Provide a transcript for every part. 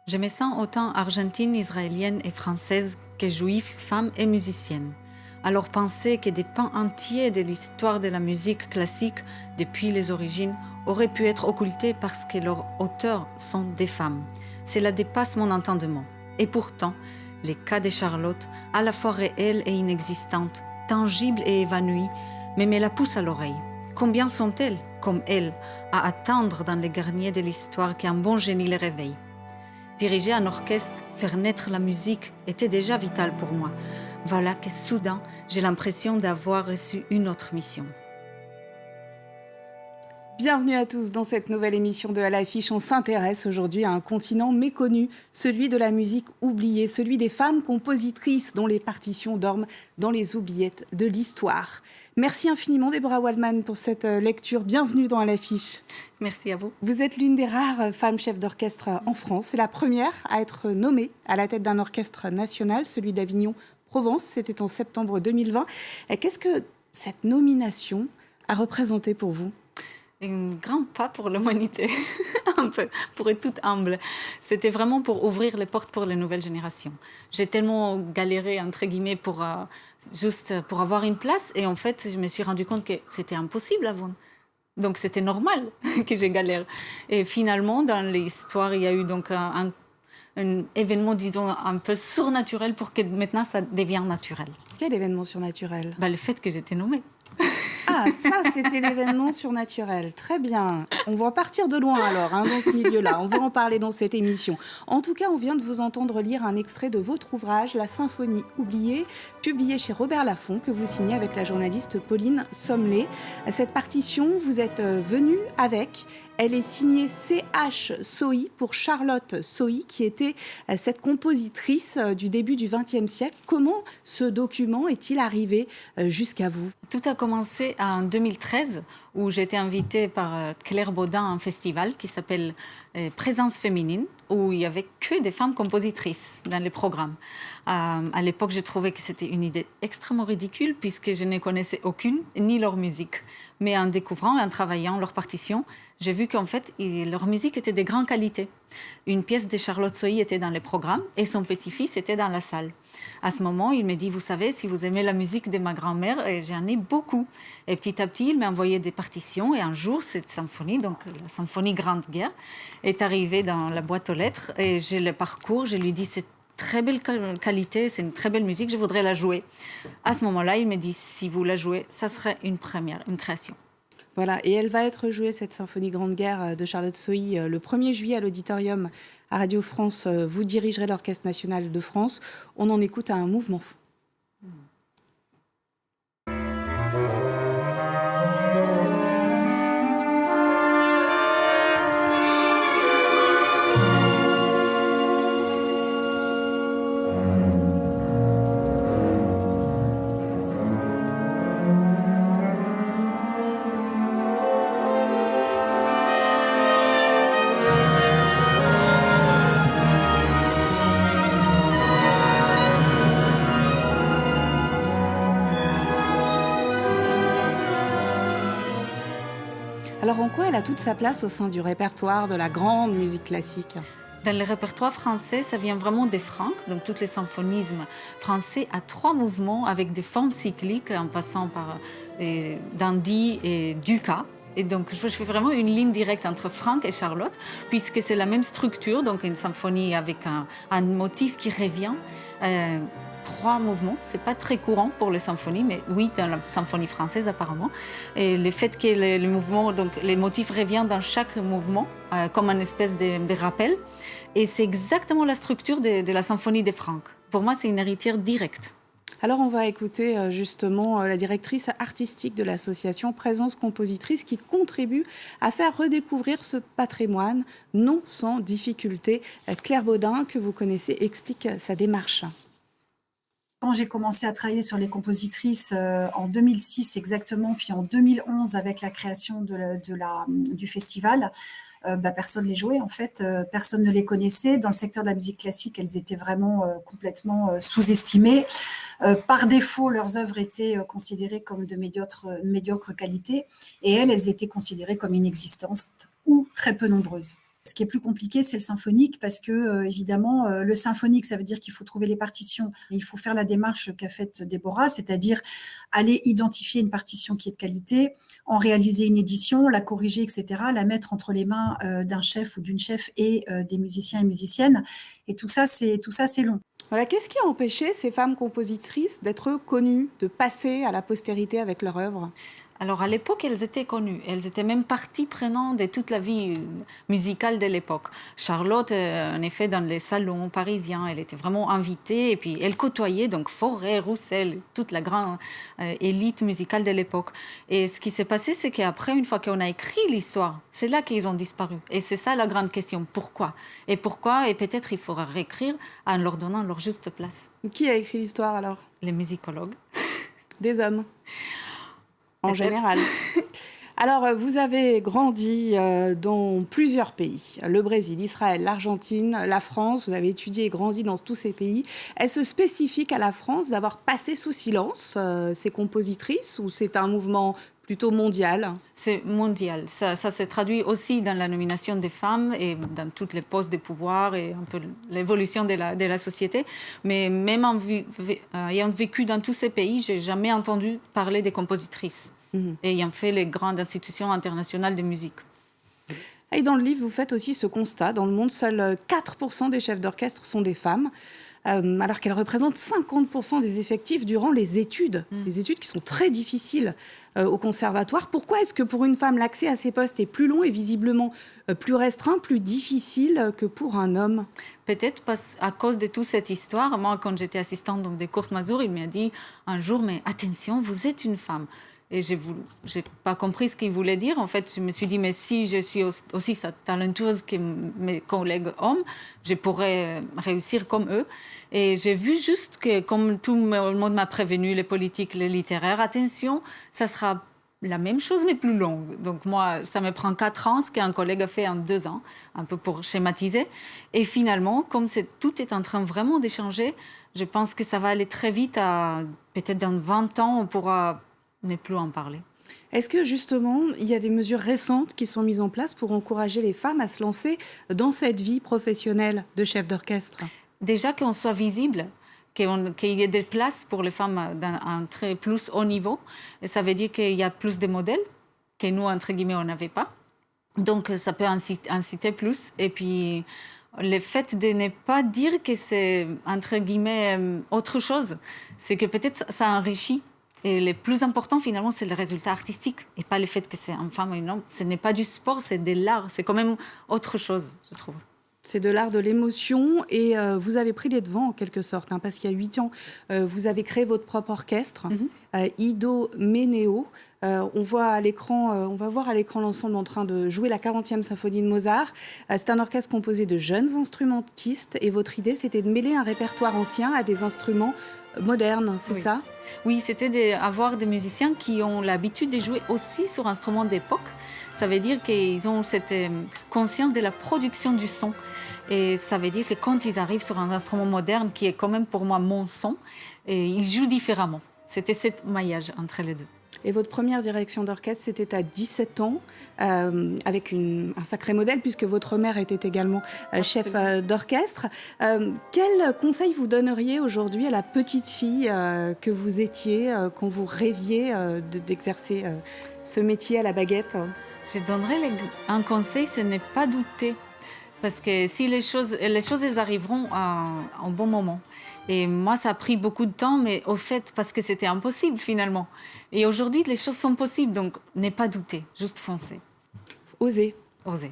Je me sens autant argentine, israélienne et française que juive, femme et musicienne. Alors penser que des pans entiers de l'histoire de la musique classique, depuis les origines, auraient pu être occultés parce que leurs auteurs sont des femmes. Cela dépasse mon entendement. Et pourtant, les cas de Charlotte, à la fois réels et inexistantes, tangibles et évanouies, me la poussent à l'oreille. Combien sont-elles, comme elles, à attendre dans les garniers de l'histoire qu'un bon génie les réveille? Diriger un orchestre, faire naître la musique était déjà vital pour moi. Voilà que soudain, j'ai l'impression d'avoir reçu une autre mission. Bienvenue à tous dans cette nouvelle émission de À l'affiche. On s'intéresse aujourd'hui à un continent méconnu, celui de la musique oubliée, celui des femmes compositrices dont les partitions dorment dans les oubliettes de l'histoire. Merci infiniment Deborah Waldman pour cette lecture. Bienvenue dans À l'affiche. Merci à vous. Vous êtes l'une des rares femmes chefs d'orchestre en France. C'est la première à être nommée à la tête d'un orchestre national, celui d'Avignon-Provence. C'était en septembre 2020. Qu'est-ce que cette nomination a représenté pour vous ? Un grand pas pour l'humanité, un peu, pour être toute humble. C'était vraiment pour ouvrir les portes pour les nouvelles générations. J'ai tellement galéré, entre guillemets, juste pour avoir une place. Et en fait, je me suis rendu compte que c'était impossible avant. Donc, c'était normal que je galère. Et finalement, dans l'histoire, il y a eu donc un événement, disons, un peu surnaturel pour que maintenant, ça devienne naturel. Quel événement surnaturel ? Le fait que j'étais nommée. Ah, ça, c'était l'événement surnaturel. Très bien. On va partir de loin alors, dans ce milieu-là. On va en parler dans cette émission. En tout cas, on vient de vous entendre lire un extrait de votre ouvrage, La Symphonie oubliée, publié chez Robert Laffont, que vous signez avec la journaliste Pauline Sommelet. Cette partition, vous êtes venue avec. Elle est signée C.H. Sohi pour Charlotte Sohi, qui était cette compositrice du début du XXe siècle. Comment ce document est-il arrivé jusqu'à vous ? Tout a commencé en 2013, où j'ai été invitée par Claire Baudin à un festival qui s'appelle Présence féminine, où il n'y avait que des femmes compositrices dans les programmes. À l'époque, j'ai trouvé que c'était une idée extrêmement ridicule, puisque je ne connaissais aucune, ni leur musique. Mais en découvrant et en travaillant leur partition, j'ai vu qu'en fait, leur musique était de grande qualité. Une pièce de Charlotte Sohi était dans les programmes et son petit-fils était dans la salle. À ce moment, il m'a dit, vous savez, si vous aimez la musique de ma grand-mère, et j'en ai beaucoup. Et petit à petit, il m'a envoyé des partitions. Et un jour, cette symphonie, donc la symphonie Grande Guerre, est arrivée dans la boîte aux lettres. Et j'ai le parcours, je lui dis, c'est très belle qualité, c'est une très belle musique, je voudrais la jouer. À ce moment-là, il me dit, si vous la jouez, ça serait une première, une création. Voilà, et elle va être jouée, cette symphonie Grande Guerre de Charlotte Sohi, le 1er juillet à l'Auditorium à Radio France. Vous dirigerez l'Orchestre national de France. On en écoute un mouvement. Alors en quoi elle a toute sa place au sein du répertoire de la grande musique classique ? Dans le répertoire français, ça vient vraiment des Franck, donc tous les symphonismes français à 3 mouvements avec des formes cycliques en passant par Dandy et Dukas. Et donc, je fais vraiment une ligne directe entre Franck et Charlotte, puisque c'est la même structure, donc une symphonie avec un motif qui revient. 3 mouvements, c'est pas très courant pour les symphonies, mais oui, dans la symphonie française apparemment. Et le fait que les mouvements, donc les motifs reviennent dans chaque mouvement, comme une espèce de rappel. Et c'est exactement la structure de la symphonie de Franck. Pour moi, c'est une héritière directe. Alors on va écouter justement la directrice artistique de l'association Présence Compositrice qui contribue à faire redécouvrir ce patrimoine, non sans difficulté. Claire Baudin, que vous connaissez, explique sa démarche. Quand j'ai commencé à travailler sur les compositrices en 2006 exactement, puis en 2011 avec la création du festival, personne ne les jouait en fait, personne ne les connaissait. Dans le secteur de la musique classique, elles étaient vraiment complètement sous-estimées. Par défaut, leurs œuvres étaient considérées comme de médiocre qualité et elles étaient considérées comme inexistantes ou très peu nombreuses. Ce qui est plus compliqué, c'est le symphonique parce que, évidemment, le symphonique, ça veut dire qu'il faut trouver les partitions. Et il faut faire la démarche qu'a faite Déborah, c'est-à-dire aller identifier une partition qui est de qualité, en réaliser une édition, la corriger, etc., la mettre entre les mains d'un chef ou d'une chef et des musiciens et musiciennes. Et tout ça, c'est long. Voilà, qu'est-ce qui a empêché ces femmes compositrices d'être connues, de passer à la postérité avec leur œuvre ? Alors à l'époque, elles étaient connues. Elles étaient même partie prenante de toute la vie musicale de l'époque. Charlotte, en effet, dans les salons parisiens, elle était vraiment invitée. Et puis elle côtoyait donc Fauré, Roussel, toute la grande élite musicale de l'époque. Et ce qui s'est passé, c'est qu'après, une fois qu'on a écrit l'histoire, c'est là qu'ils ont disparu. Et c'est ça la grande question. Pourquoi ? Et peut-être il faudra réécrire en leur donnant leur juste place. Qui a écrit l'histoire alors ? Les musicologues. Des hommes. En général. Alors, vous avez grandi dans plusieurs pays, le Brésil, Israël, l'Argentine, la France, vous avez étudié et grandi dans tous ces pays. Est-ce spécifique à la France d'avoir passé sous silence ces compositrices ou c'est un mouvement plutôt mondial ? C'est mondial. Ça s'est traduit aussi dans la nomination des femmes et dans tous les postes de pouvoir et un peu l'évolution de la société. Mais même ayant vécu dans tous ces pays, je n'ai jamais entendu parler des compositrices, ayant fait les grandes institutions internationales de musique. Et dans le livre, vous faites aussi ce constat. Dans le monde, seuls 4% des chefs d'orchestre sont des femmes. Alors qu'elles représentent 50% des effectifs durant les études qui sont très difficiles au conservatoire. Pourquoi est-ce que pour une femme, l'accès à ces postes est plus long et visiblement plus restreint, plus difficile que pour un homme ? Peut-être à cause de toute cette histoire. Moi, quand j'étais assistante de Kurt Masur, il m'a dit un jour, mais attention, vous êtes une femme. Et je n'ai pas compris ce qu'il voulait dire. En fait, je me suis dit, mais si je suis aussi talentueuse que mes collègues hommes, je pourrais réussir comme eux. Et j'ai vu juste que, comme tout le monde m'a prévenu, les politiques, les littéraires, attention, ça sera la même chose, mais plus longue. Donc moi, ça me prend 4 ans, ce qu'un collègue a fait en 2 ans, un peu pour schématiser. Et finalement, comme tout est en train vraiment de changer, je pense que ça va aller très vite. Peut-être dans 20 ans, on pourra ne plus en parler. Est-ce que justement, il y a des mesures récentes qui sont mises en place pour encourager les femmes à se lancer dans cette vie professionnelle de chef d'orchestre ? Déjà qu'on soit visible, qu'il y ait des places pour les femmes d'un très plus haut niveau. Et ça veut dire qu'il y a plus de modèles que nous, entre guillemets, on n'avait pas. Donc ça peut inciter plus. Et puis le fait de ne pas dire que c'est, entre guillemets, autre chose, c'est que peut-être ça enrichit. Et le plus important, finalement, c'est le résultat artistique et pas le fait que c'est une femme ou un homme. Ce n'est pas du sport, c'est de l'art. C'est quand même autre chose, je trouve. C'est de l'art de l'émotion et vous avez pris les devants en quelque sorte, parce qu'il y a 8 ans, vous avez créé votre propre orchestre, Ido Meneo. On va voir à l'écran l'ensemble en train de jouer la 40e symphonie de Mozart. C'est un orchestre composé de jeunes instrumentistes et votre idée, c'était de mêler un répertoire ancien à des instruments modernes, c'est ça ? Oui, c'était d'avoir des musiciens qui ont l'habitude de jouer aussi sur instruments d'époque. Ça veut dire qu'ils ont cette conscience de la production du son. Et ça veut dire que quand ils arrivent sur un instrument moderne, qui est quand même pour moi mon son, ils jouent différemment. C'était ce maillage entre les deux. Et votre première direction d'orchestre, c'était à 17 ans, avec un sacré modèle, puisque votre mère était également chef d'orchestre. Quel conseil vous donneriez aujourd'hui à la petite fille que vous étiez, quand vous rêviez d'exercer ce métier à la baguette ? Je donnerais un conseil, ce n'est pas douter. Parce que si les choses elles arriveront en bon moment. Et moi, ça a pris beaucoup de temps, mais au fait, parce que c'était impossible finalement. Et aujourd'hui, les choses sont possibles, donc ne pas douter, juste foncer. Oser. Oser.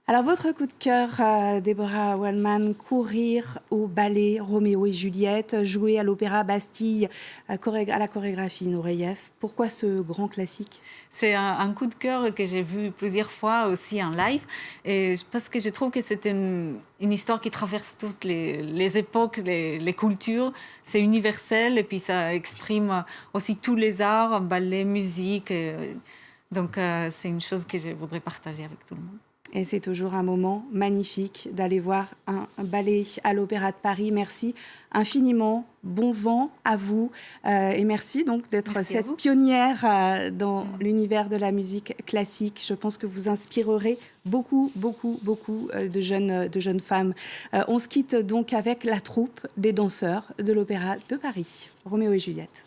Alors, votre coup de cœur, Déborah Wallman, courir au ballet Roméo et Juliette, jouer à l'opéra Bastille, à la chorégraphie Nureyev. Pourquoi ce grand classique ? C'est un coup de cœur que j'ai vu plusieurs fois aussi en live, et parce que je trouve que c'est une histoire qui traverse toutes les époques, les cultures. C'est universel, et puis ça exprime aussi tous les arts, ballet, musique. Donc, c'est une chose que je voudrais partager avec tout le monde. Et c'est toujours un moment magnifique d'aller voir un ballet à l'Opéra de Paris. Merci infiniment. Bon vent à vous. Et merci donc d'être cette pionnière dans l'univers de la musique classique. Je pense que vous inspirerez beaucoup de jeunes femmes. On se quitte donc avec la troupe des danseurs de l'Opéra de Paris. Roméo et Juliette.